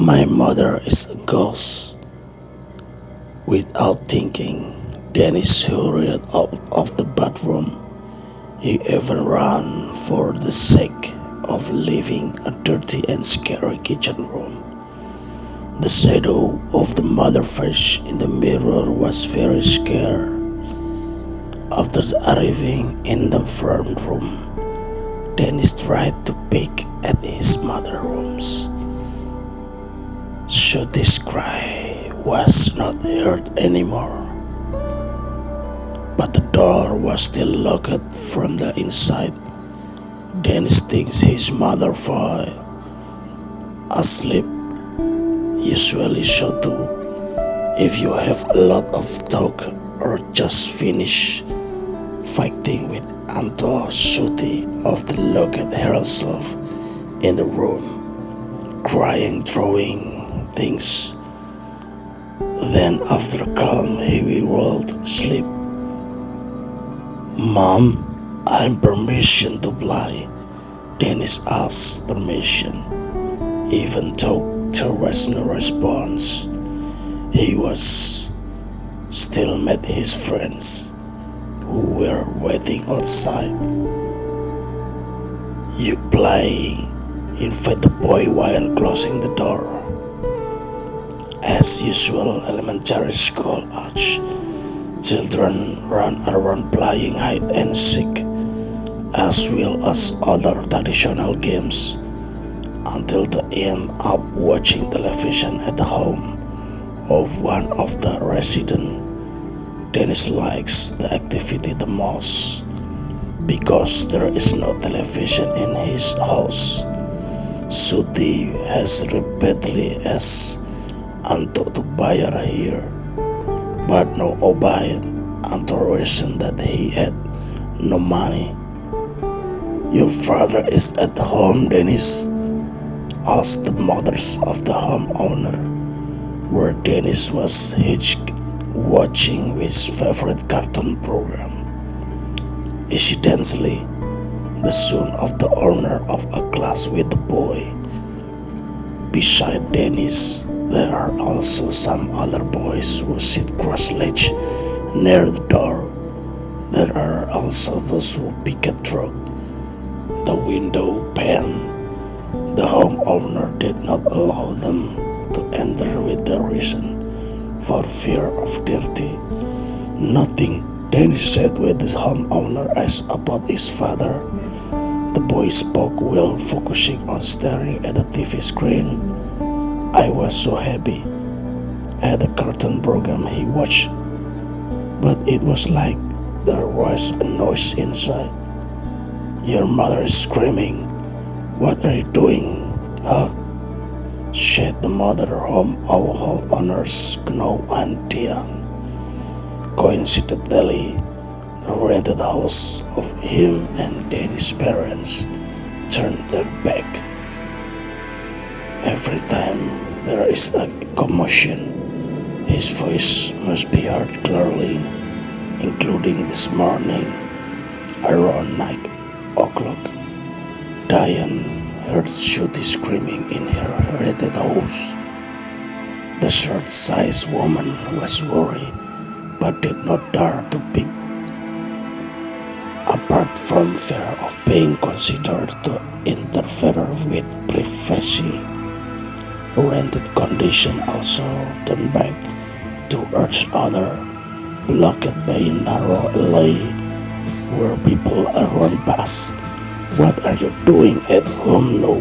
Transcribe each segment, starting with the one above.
My mother is a ghost. Without thinking, Dennis hurried out of the bathroom. He even ran for the sake of leaving a dirty and scary kitchen room. The shadow of the mother face in the mirror was very scary. After arriving in the front room, Dennis tried to peek at his mother's rooms. Shooty's cry was not heard anymore, but the door was still locked from the inside. Dennis thinks his mother fell asleep. Usually so too. If you have a lot of talk or just finish fighting with Anto Shooty often locked herself in the room, crying, throwing things. Then after calm he will sleep. Mom, I'm permission to fly. Dennis asked permission, even though there was no response. He was still met his friends who were waiting outside. You playing? Invite the boy while closing the door. As usual, elementary school age, children run around playing hide and seek, as well as other traditional games, until they end up watching television at the home of one of the residents. Dennis likes the activity the most because there is no television in his house. Shooty has repeatedly asked Anto to buy her here, but no obey Anto reasoned that he had no money. Your father is at home, Dennis? Asked the mothers of the homeowner, where Dennis was hitched watching his favorite cartoon program. Incidentally, the son of the owner of a class with the boy. Beside Dennis, there are also some other boys who sit cross-legged near the door. There are also those who pick a truck. The window pane. The homeowner did not allow them to enter with the reason, for fear of dirty. Nothing, Dennis said with his homeowner asked about his father. The boy spoke while focusing on staring at the TV screen. I was so happy at the cartoon program he watched, but it was like there was a noise inside. Your mother is screaming. What are you doing, huh? Said the mother homeowners Gno and Diane. Coincidentally, the rented house of him and Danny's parents turned their back. Every time there is a commotion, his voice must be heard clearly, including this morning around 9 o'clock. Diane heard Shooty screaming in her rented house. The short-sized woman was worried, but did not dare to peek. Apart from fear of being considered to interfere with privacy, rented condition also turned back to each other, blocked by a narrow alley where people around pass. What are you doing at home now?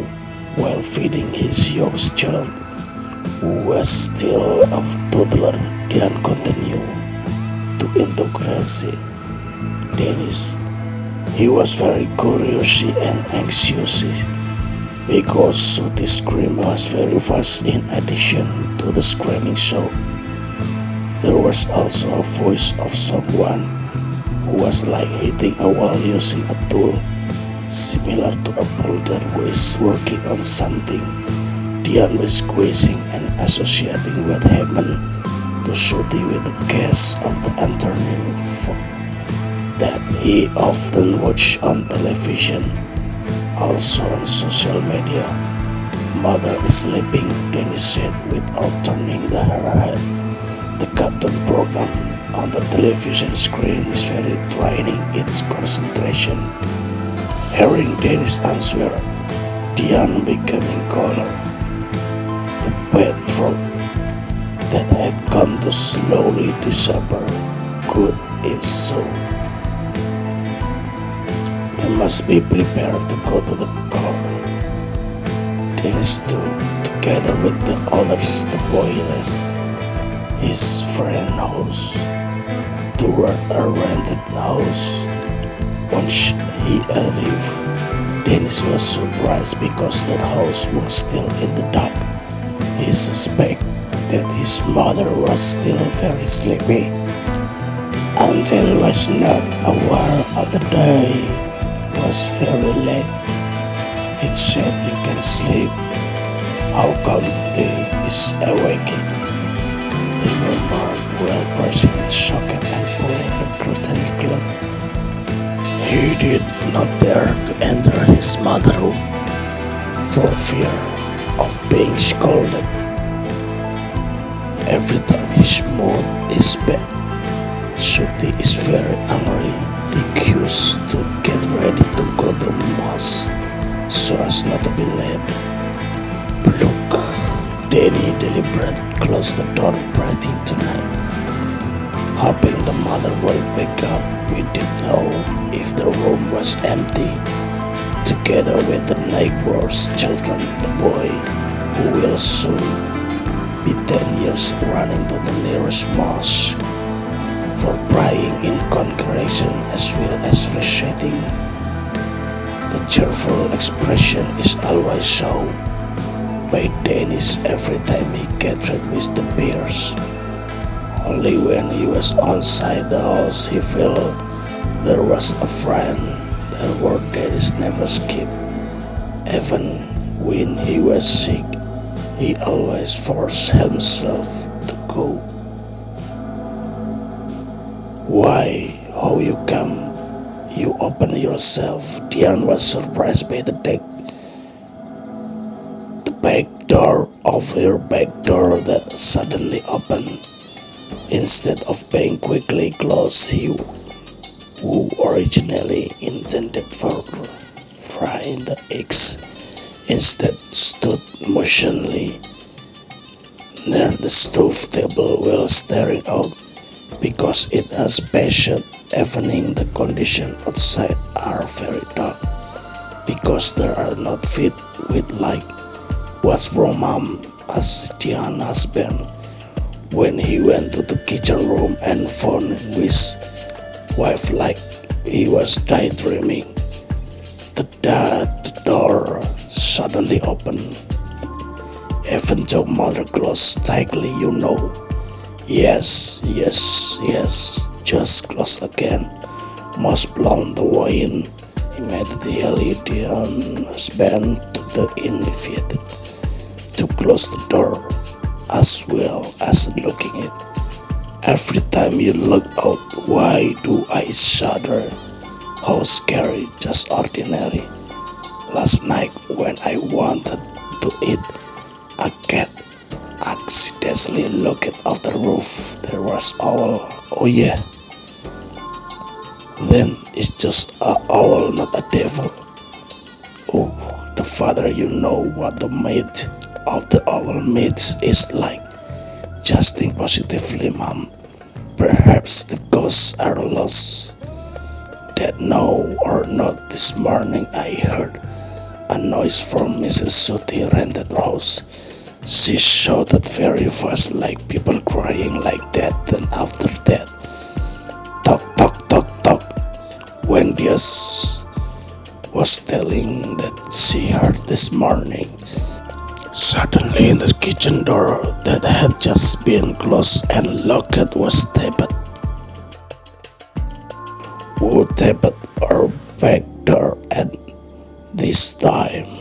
While feeding his young child, who was still a toddler, Diane continued to interrogate Dennis. He was very curious and anxious because Shooty's scream was very fast. In addition to the screaming sound, there was also a voice of someone who was like hitting a wall using a tool, similar to a builder who is working on something. Diane was quizzing and associating what happened to Shooty with the case of the interview that he often watched on television, also on social media. Mother is sleeping, Dennis said without turning her head. The cartoon program on the television screen is very draining its concentration. Hearing Dennis' answer, Diane becoming colder. The bad throat that had come to slowly disappear. Good, if so. They must be prepared to go to the car. Dennis stood together with the others. The boy left his friend house toward a rented house. Once he arrived, Dennis was surprised because that house was still in the dark. He suspected that his mother was still very sleepy until was not aware of the day was very late. It said, "You can sleep. How come they is awake?" He murmured while pressing the socket and pulling the curtain close. He did not dare to enter his mother's room for fear of being scolded. Every time his mood is bad, Shruti is very angry. He used to get ready to go to mass so as not to be late. Look, Danny deliberately closed the door breathing tonight, hoping the mother will wake up. We didn't know if the room was empty. Together with the neighbor's children, the boy, who will soon be 10 years, running to the nearest mosque for praying in congregation as well as reciting. The cheerful expression is always shown by Dennis every time he gathered with the peers. Only when he was outside the house he felt there was a friend. That word Dennis never skipped. Even when he was sick, he always forced himself to go. "Why, how you come? You open yourself." Diane was surprised by the back door of her back door that suddenly opened. Instead of being quickly closed, who originally intended for frying the eggs, instead stood motionless near the stove table while staring out because it has passion. Evening, the conditions outside are very dark because there are not fit with light. "What's wrong, Mom?" asked Diane's husband when he went to the kitchen room and found his wife like he was daydreaming. The door suddenly opened. Even though Mother closed tightly, you know. Yes, just close again. Must blown the wind. Immediately Diane's husband took the initiative to close the door as well as looking it. "Every time you look out, why do I shudder? How scary, just ordinary. Last night when I wanted to eat a cat, accidentally looked off the roof. There was owl. Oh yeah. Then it's just a owl, not a devil. Oh, the father, you know what the mate of the owl mates is like. Just think positively, Mom. Perhaps the ghosts are lost. That no or not, this morning I heard a noise from Mrs. Shruti rented house. She shouted very fast like people crying like that. Then after that, talk. When Diaz was telling that she heard this morning, suddenly the kitchen door that had just been closed and locked was tapped. Who tapped our back door at this time?